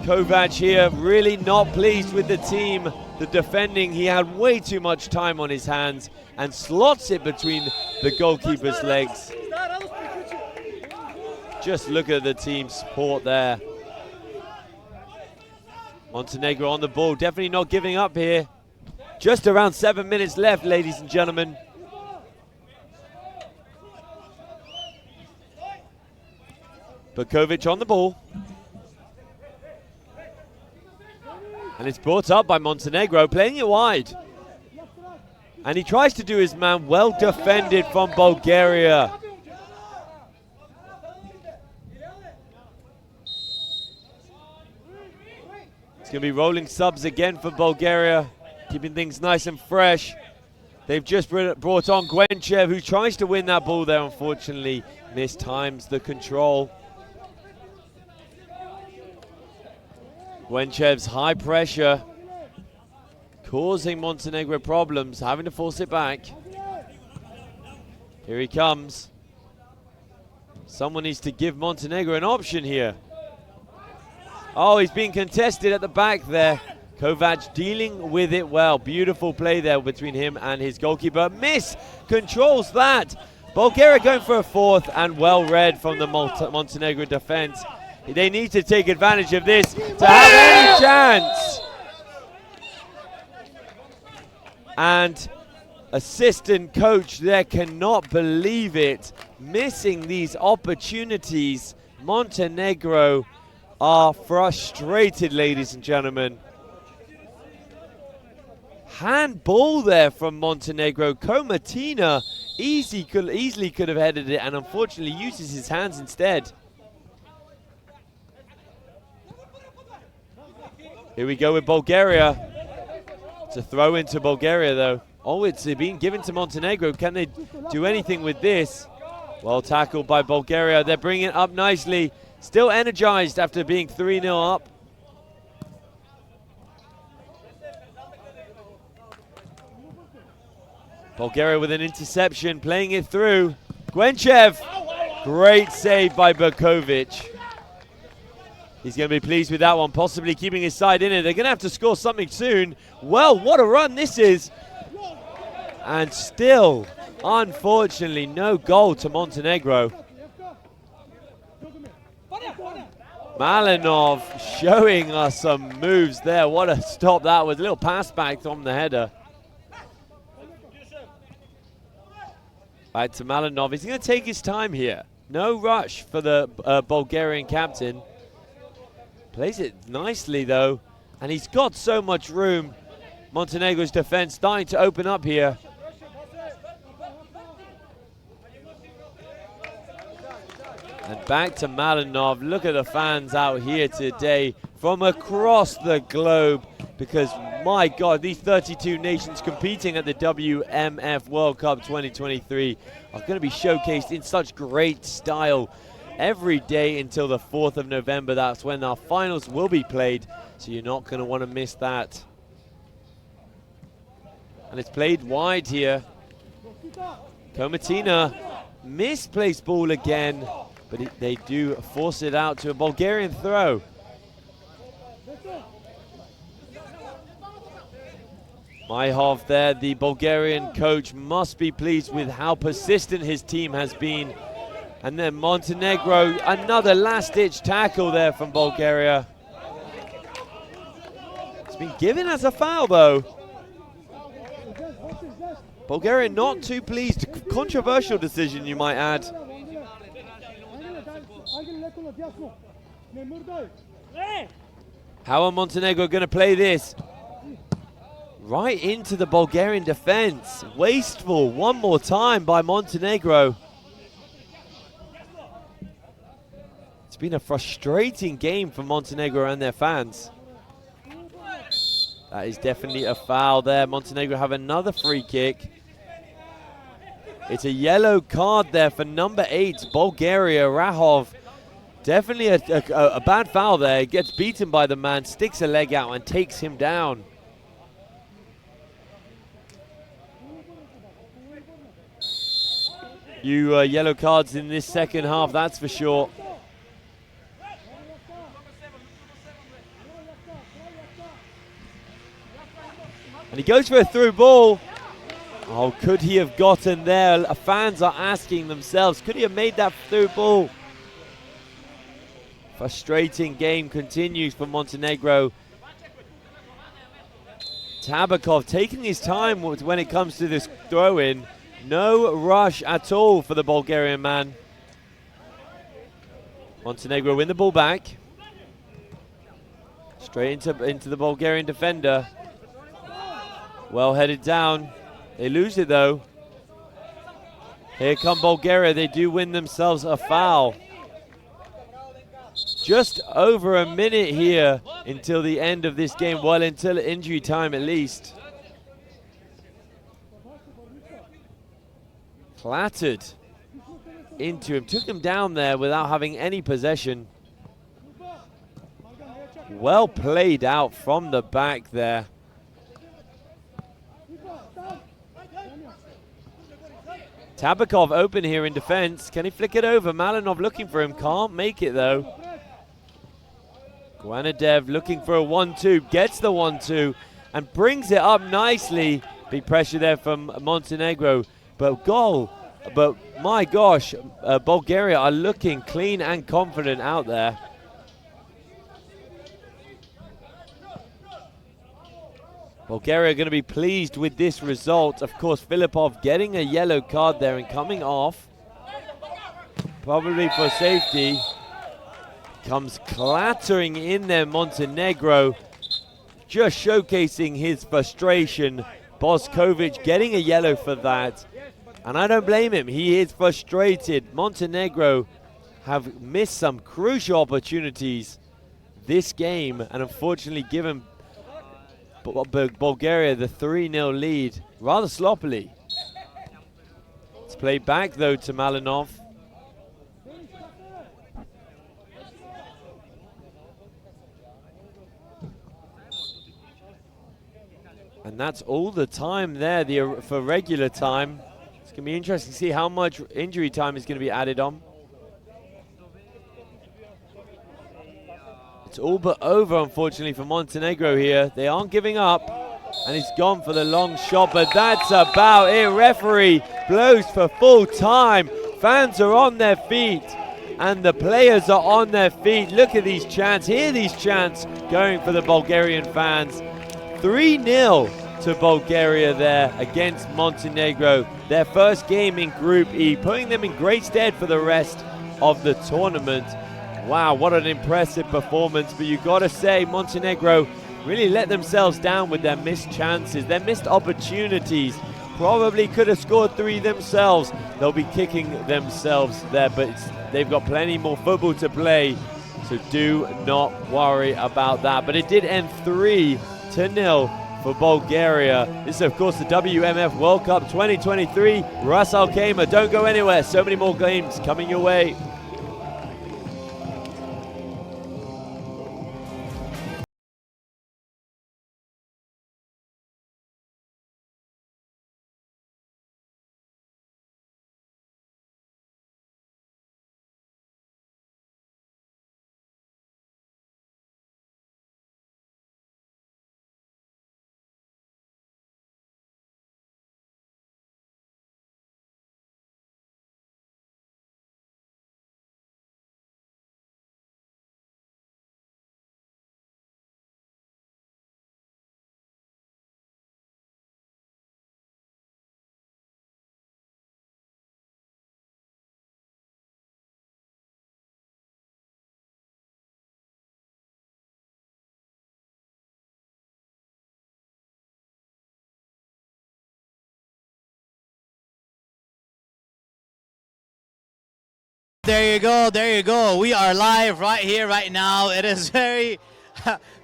Kovac here really not pleased with the team. The defending, he had way too much time on his hands and slots it between the goalkeeper's legs. Just look at the team support there. Montenegro on the ball, definitely not giving up here. Just around 7 minutes left, ladies and gentlemen. Bukovic on the ball. And it's brought up by Montenegro, playing it wide. And he tries to do his man, well defended from Bulgaria. It's going to be rolling subs again for Bulgaria, keeping things nice and fresh. They've just brought on Gwenchev, who tries to win that ball there, unfortunately. Mistimes the control. Gwenchev's high pressure causing Montenegro problems, having to force it back. Here he comes. Someone needs to give Montenegro an option here. Oh, he's being contested at the back there. Kovac dealing with it well. Beautiful play there between him and his goalkeeper. Miss controls that. Bulgaria going for a fourth, and well read from the Montenegro defense. They need to take advantage of this to have any chance. And assistant coach there cannot believe it. Missing these opportunities. Montenegro are frustrated, ladies and gentlemen. Handball there from Montenegro. Komatina easily could have headed it, and unfortunately uses his hands instead. Here we go with Bulgaria. It's a throw into Bulgaria though. Oh, it's been given to Montenegro. Can they do anything with this? Well tackled by Bulgaria. They're bringing it up nicely. Still energized after being 3-0 up. Bulgaria with an interception, playing it through. Gwenchev, great save by Berkovic. He's going to be pleased with that one, possibly keeping his side in it. They're going to have to score something soon. Well, what a run this is. And still, unfortunately, no goal to Montenegro. Malinov showing us some moves there. What a stop that was. A little pass back from the header. Back to Malinov. He's going to take his time here. No rush for the Bulgarian captain. Plays it nicely though. And he's got so much room. Montenegro's defense starting to open up here. And back to Malinov. Look at the fans out here today from across the globe, because my God, these 32 nations competing at the WMF World Cup 2023 are going to be showcased in such great style every day until the 4th of November. That's when our finals will be played, so you're not going to want to miss that. And it's played wide here. Komatina, misplaced ball again, but they do force it out to a Bulgarian throw. Myhov there, the Bulgarian coach, must be pleased with how persistent his team has been. And then Montenegro, another last-ditch tackle there from Bulgaria. It's been given as a foul though. Bulgaria not too pleased. Controversial decision, you might add. How are Montenegro going to play this? Right into the Bulgarian defense. Wasteful one more time by Montenegro. It's been a frustrating game for Montenegro and their fans. That is definitely a foul there. Montenegro have another free kick. It's a yellow card there for number 8, Bulgaria, Rahov. Definitely a bad foul there. He gets beaten by the man, sticks a leg out and takes him down. Few yellow cards in this second half, that's for sure. And he goes for a through ball. Oh, could he have gotten there? Fans are asking themselves, could he have made that through ball? Frustrating game continues for Montenegro. Tabakov taking his time when it comes to this throw-in. No rush at all for the Bulgarian man. Montenegro win the ball back. Straight into the Bulgarian defender. Well headed down. They lose it though. Here come Bulgaria. They do win themselves a foul. Just over a minute here until the end of this game. Well, until injury time at least. Clattered into him. Took him down there without having any possession. Well played out from the back there. Tabakov open here in defense. Can he flick it over? Malinov looking for him. Can't make it though. Guanadev looking for a 1-2. Gets the 1-2 and brings it up nicely. Big pressure there from Montenegro. But goal But my gosh, Bulgaria are looking clean and confident out there. Bulgaria are going to be pleased with this result. Of course, Filipov getting a yellow card there and coming off. Probably for safety. Comes clattering in there, Montenegro. Just showcasing his frustration. Boskovic getting a yellow for that. And I don't blame him. He is frustrated. Montenegro have missed some crucial opportunities this game and unfortunately given Bulgaria the 3-0 lead rather sloppily. It's played back though to Malinov. And that's all the time there for regular time. It's going to be interesting to see how much injury time is going to be added on. It's all but over, unfortunately, for Montenegro here. They aren't giving up, and he's gone for the long shot, but that's about it. Referee blows for full time. Fans are on their feet, and the players are on their feet. Look at these chants. Hear these chants going for the Bulgarian fans. 3-0 to Bulgaria there against Montenegro. Their first game in Group E, putting them in great stead for the rest of the tournament. Wow, what an impressive performance. But you got to say, Montenegro really let themselves down with their missed chances, their missed opportunities. Probably could have scored 3 themselves. They'll be kicking themselves there, but they've got plenty more football to play. So do not worry about that. But it did end 3-0 for Bulgaria. This is, of course, the WMF World Cup 2023. Ras Al Khaimah, don't go anywhere. So many more games coming your way. There you go. We are live right here, right now. It is very,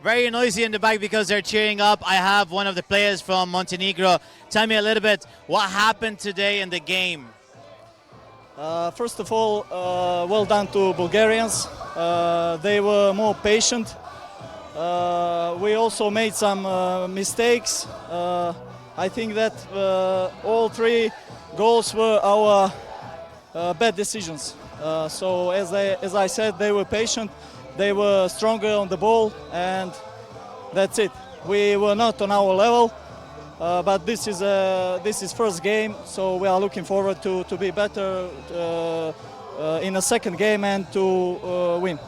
very noisy in the back because they're cheering up. I have one of the players from Montenegro. Tell me a little bit, what happened today in the game? First of all, well done to Bulgarians. They were more patient. We also made some mistakes. I think that all 3 goals were our bad decisions. So as I said, they were patient, they were stronger on the ball, and that's it. We were not on our level, but this is first game, so we are looking forward to be better in a second game and to win.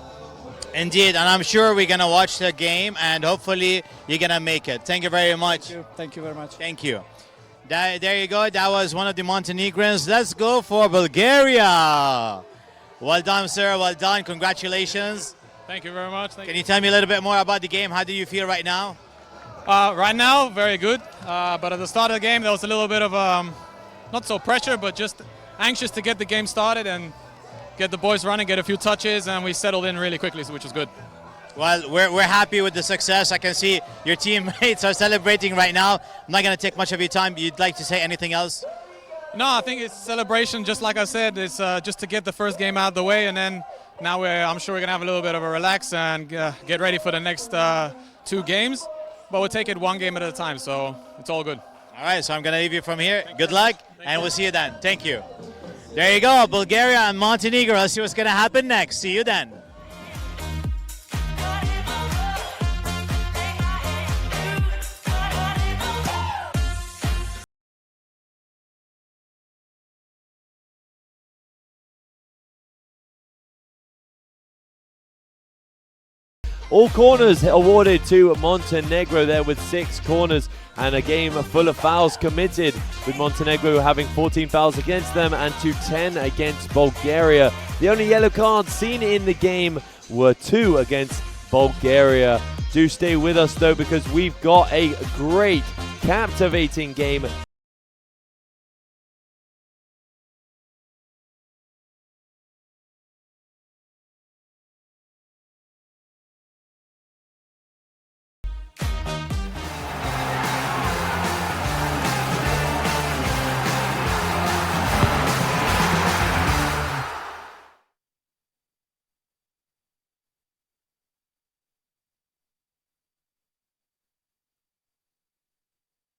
Indeed, and I'm sure we're gonna watch the game, and hopefully you're gonna make it. Thank you very much. Thank you very much. Thank you. There you go. That was one of the Montenegrins. Let's go for Bulgaria. Well done, sir. Well done. Congratulations. Thank you very much. Can you tell me a little bit more about the game? How do you feel right now? Right now, very good. But at the start of the game, there was a little bit of not so pressure, but just anxious to get the game started and get the boys running, get a few touches, and we settled in really quickly, which was good. Well, we're happy with the success. I can see your teammates are celebrating right now. I'm not going to take much of your time. You'd like to say anything else? No, I think it's celebration, just like I said. It's just to get the first game out of the way, and then now I'm sure we're going to have a little bit of a relax and get ready for the next 2 games. But we'll take it 1 game at a time, so it's all good. All right, so I'm going to leave you from here. Good luck, and we'll see you then. Thank you. There you go, Bulgaria and Montenegro. Let's see what's going to happen next. See you then. All corners awarded to Montenegro there with 6 corners, and a game full of fouls committed, with Montenegro having 14 fouls against them and to 10 against Bulgaria. The only yellow cards seen in the game were 2 against Bulgaria. Do stay with us though, because we've got a great captivating game